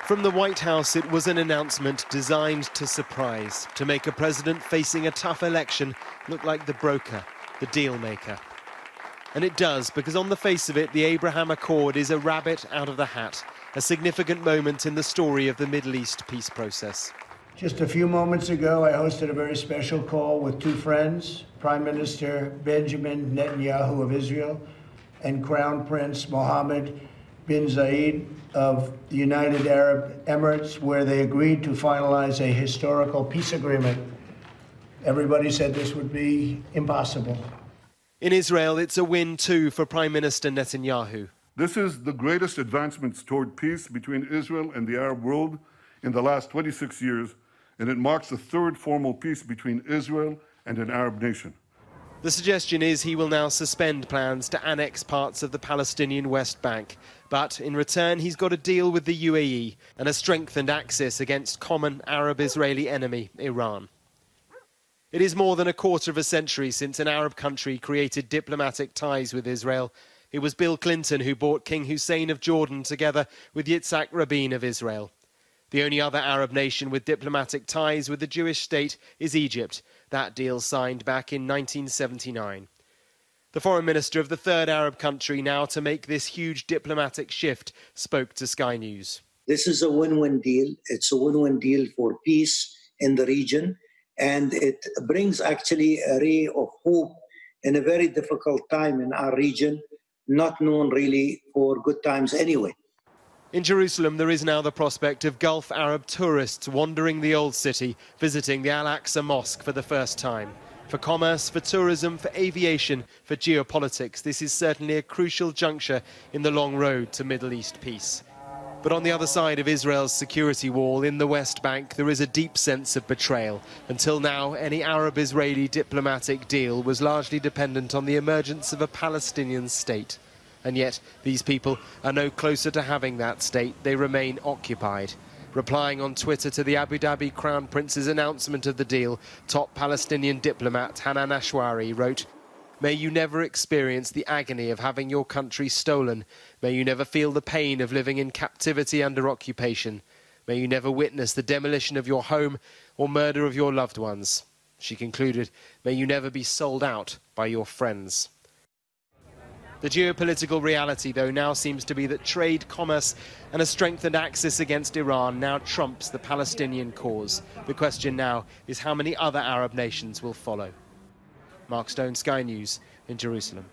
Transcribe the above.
From the White House, it was an announcement designed to surprise, to make a president facing a tough election look like the broker, the deal maker. And it does, because on the face of it, the Abraham Accord is a rabbit out of the hat, a significant moment in the story of the Middle East peace process. Just a few moments ago, I hosted a very special call with two friends, Prime Minister Benjamin Netanyahu of Israel and Crown Prince Mohammed bin Zayed of the United Arab Emirates, where they agreed to finalize a historical peace agreement. Everybody said this would be impossible. In Israel, it's a win too for Prime Minister Netanyahu. This is the greatest advancements toward peace between Israel and the Arab world in the last 26 years, and it marks the third formal peace between Israel and an Arab nation. The suggestion is he will now suspend plans to annex parts of the Palestinian West Bank. But in return, he's got a deal with the UAE and a strengthened axis against common Arab-Israeli enemy, Iran. It is more than a quarter of a century since an Arab country created diplomatic ties with Israel. It was Bill Clinton who brought King Hussein of Jordan together with Yitzhak Rabin of Israel. The only other Arab nation with diplomatic ties with the Jewish state is Egypt. That deal signed back in 1979. The foreign minister of the third Arab country now to make this huge diplomatic shift spoke to Sky News. This is a win-win deal. It's a win-win deal for peace in the region, and it brings actually a ray of hope in a very difficult time in our region, not known really for good times anyway. In Jerusalem, there is now the prospect of Gulf Arab tourists wandering the old city, visiting the Al-Aqsa Mosque for the first time. For commerce, for tourism, for aviation, for geopolitics, this is certainly a crucial juncture in the long road to Middle East peace. But on the other side of Israel's security wall in the West Bank, there is a deep sense of betrayal. Until now, any Arab-Israeli diplomatic deal was largely dependent on the emergence of a Palestinian state. And yet, these people are no closer to having that state. They remain occupied. Replying on Twitter to the Abu Dhabi Crown Prince's announcement of the deal, top Palestinian diplomat Hanan Ashwari wrote, "May you never experience the agony of having your country stolen. May you never feel the pain of living in captivity under occupation. May you never witness the demolition of your home or murder of your loved ones." She concluded, "May you never be sold out by your friends." The geopolitical reality, though, now seems to be that trade, commerce and a strengthened axis against Iran now trumps the Palestinian cause. The question now is how many other Arab nations will follow. Mark Stone, Sky News in Jerusalem.